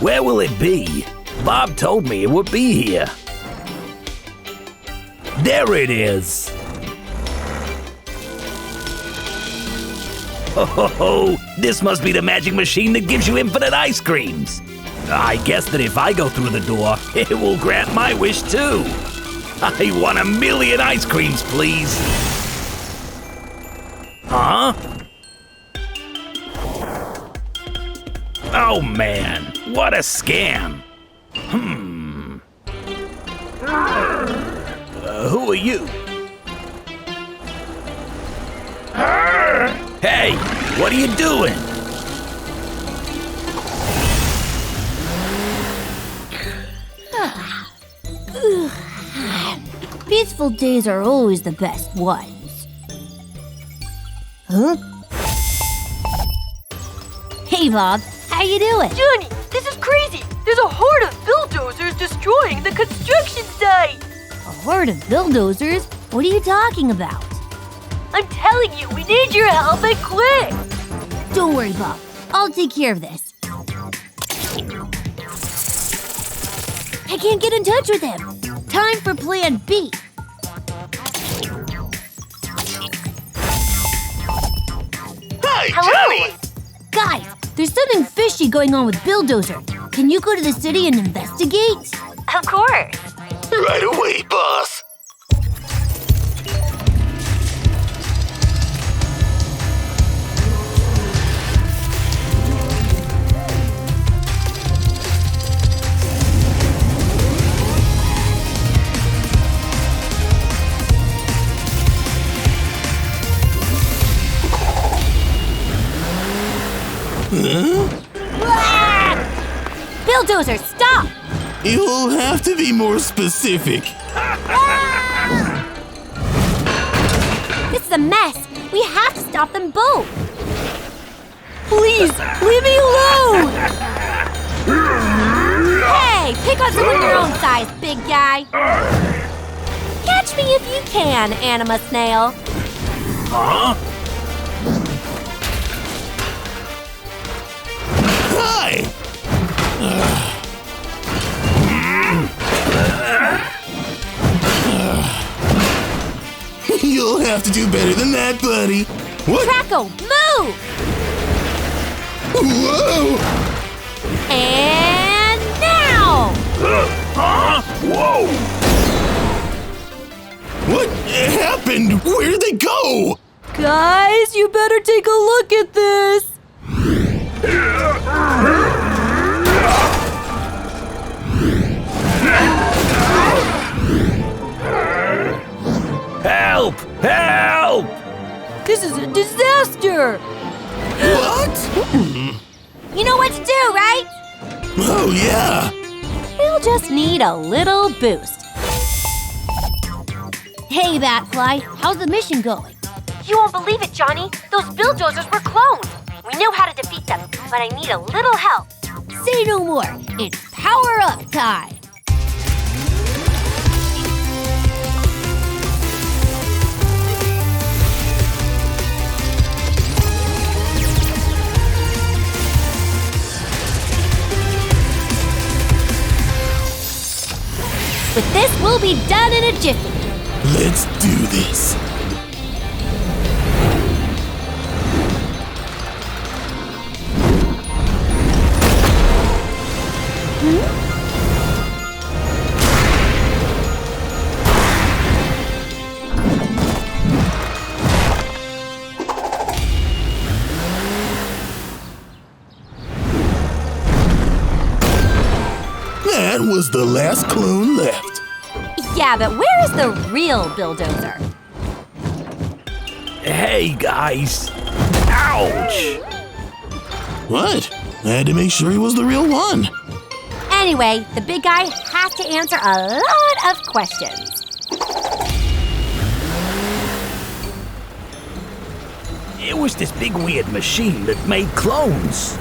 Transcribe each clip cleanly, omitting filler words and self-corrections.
Where will it be? Bob told me it would be here. There it is! Ho ho ho! This must be the magic machine that gives you infinite ice creams! I guess that if I go through the door, it will grant my wish too! I want 1,000,000 ice creams, please! Huh? Oh man, what a scam! Who are you? Hey, what are you doing? Peaceful days are always the best ones. Huh? Hey, Bob. How you doing? Johnny, this is crazy! There's a horde of bulldozers destroying the construction site! A horde of bulldozers? What are you talking about? I'm telling you, we need your help and quick! Don't worry, Bob. I'll take care of this. I can't get in touch with him. Time for plan B. Hi, Hello. Johnny! Guys, there's something fishy going on with Billdozer. Can you go to the city and investigate? Of course! Right away, boss! Billdozer, stop! You'll have to be more specific. This is a mess. We have to stop them both. Please, leave me alone! Hey, pick on someone your own size, big guy. Catch me if you can, Anima Snail. Huh? Hi! You'll have to do better than that, buddy. What? Croco, move! Whoa! And now! Huh? Whoa! What happened? Where did they go? Guys, you better take a look at this! Help! Help! This is a disaster! What? You know what to do, right? Oh, yeah. We'll just need a little boost. Hey, Batfly, how's the mission going? You won't believe it, Johnny! Those bulldozers were clones! We know how to defeat them, but I need a little help. Say no more. It's power up time. But this will be done in a jiffy. Let's do this. That was the last clone left. Yeah, but where is the real Billdozer? Hey, guys! Ouch! What? I had to make sure he was the real one. Anyway, the big guy has to answer a lot of questions. It was this big weird machine that made clones.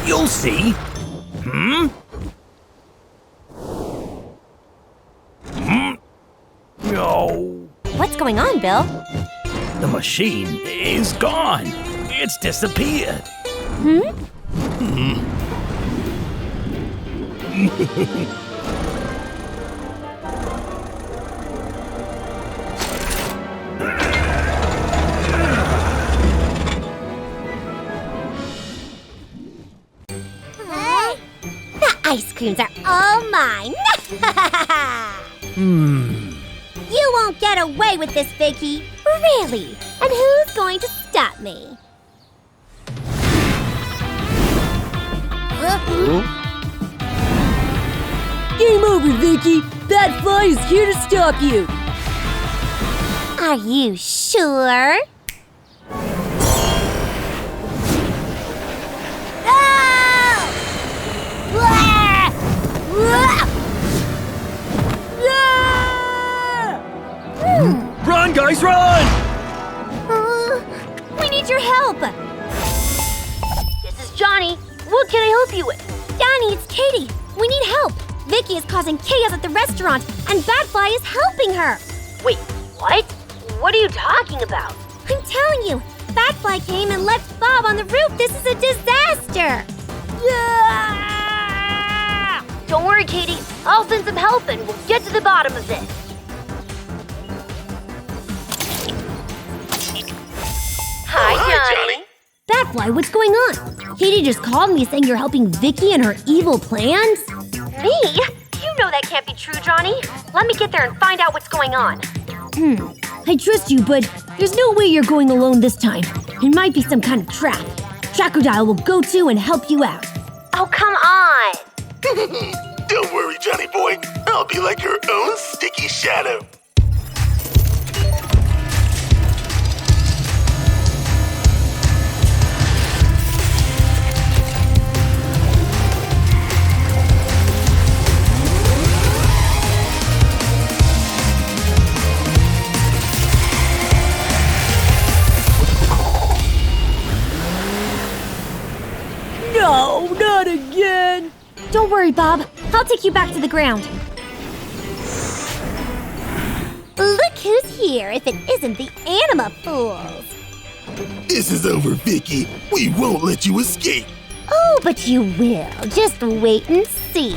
You'll see. No. What's going on, Bill? The machine is gone. It's disappeared. The ice creams are all mine. You won't get away with this, Vicki. Really? And who's going to stop me? Game over, Vicki. Batfly is here to stop you. Are you sure? Run, guys, run! We need your help. This is Johnny. What can I help you with? Johnny, it's Katie. We need help. Vicki is causing chaos at the restaurant, and Batfly is helping her. Wait, what? What are you talking about? I'm telling you, Batfly came and left Bob on the roof. This is a disaster. Don't worry, Katie. I'll send some help and we'll get to the bottom of this. Hi, Johnny. Batfly, what's going on? Katie just called me saying you're helping Vicki and her evil plans? Me? You know that can't be true, Johnny. Let me get there and find out what's going on. I trust you, but there's no way you're going alone this time. It might be some kind of trap. CROCODILE will go to and help you out. Oh, come on. Don't worry, Johnny boy. I'll be like your own sticky shadow. No, not again. Don't worry, Bob. I'll take you back to the ground. Look who's here if it isn't the Animafools. This is over, Vicki. We won't let you escape. Oh, but you will. Just wait and see.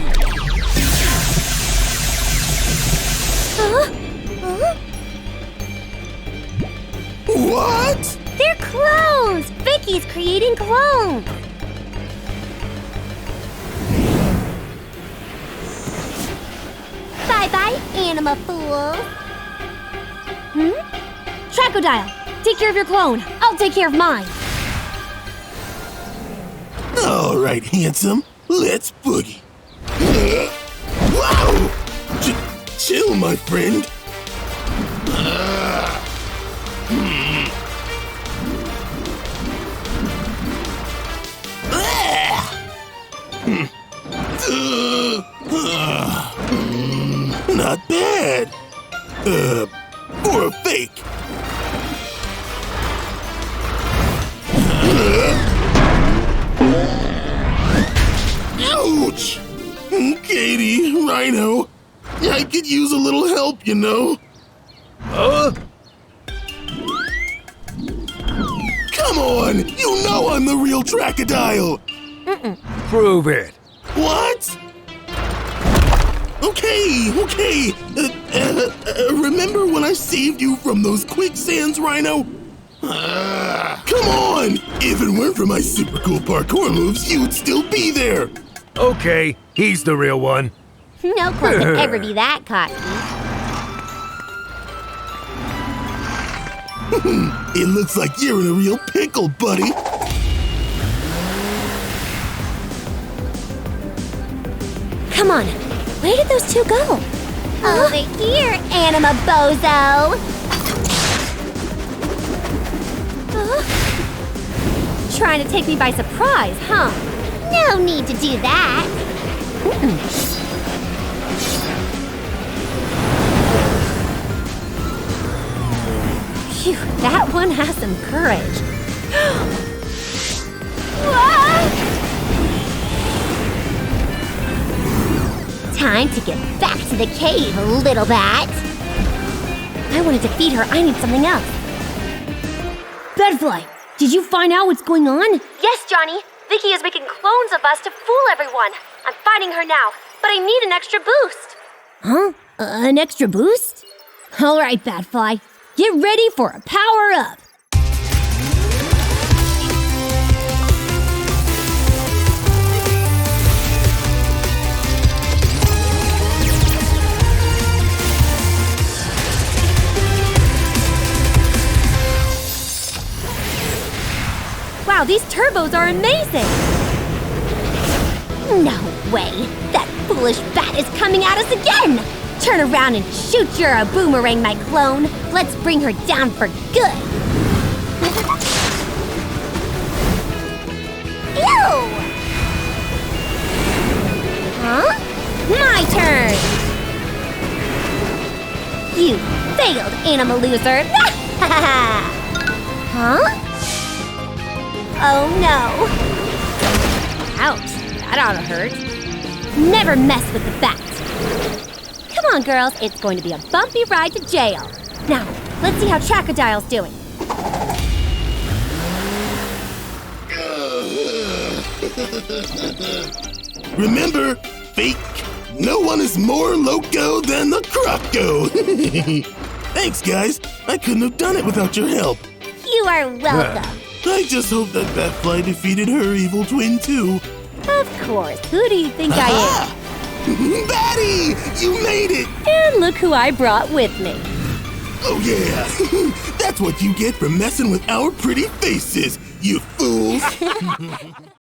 What? They're clones! Vicki's creating clones! Bye-bye, Animafools. CROCODILE, take care of your clone. I'll take care of mine. All right, handsome. Let's boogie. Wow! Chill, my friend. Not bad. For a fake. Ouch! Katie, Rhino, I could use a little help, you know. Huh? Come on! You know I'm the real CROCODILE! Prove it. What? Okay. Remember when I saved you from those quicksands, Rhino? Come on! If it weren't for my super cool parkour moves, you'd still be there! Okay, he's the real one. No clone could ever be that cocky. It looks like you're in a real pickle, buddy. Come on. Where did those two go? Over here, Animabozo. Trying to take me by surprise, huh? No need to do that. Phew, that one has some courage. Time to get back to the cave, little bat. I want to defeat her. I need something else. Batfly, did you find out what's going on? Yes, Johnny. Vicki is making clones of us to fool everyone. I'm fighting her now, but I need an extra boost. Huh? An extra boost? All right, Batfly. Get ready for a power-up. Wow, these turbos are amazing! No way! That foolish bat is coming at us again! Turn around and shoot your boomerang, my clone! Let's bring her down for good! Ew! Huh? My turn! You failed, animal loser! Huh? Oh no! Ouch, that ought to hurt. Never mess with the bat. Come on, girls, it's going to be a bumpy ride to jail. Now, let's see how CROCODILE's doing. Remember, fake, no one is more loco than the Croco. Thanks, guys. I couldn't have done it without your help. You are welcome. I just hope that Batfly defeated her evil twin, too. Of course. Who do you think I am? Batty! You made it! And look who I brought with me. Oh, yeah. That's what you get for messing with our pretty faces, you fools.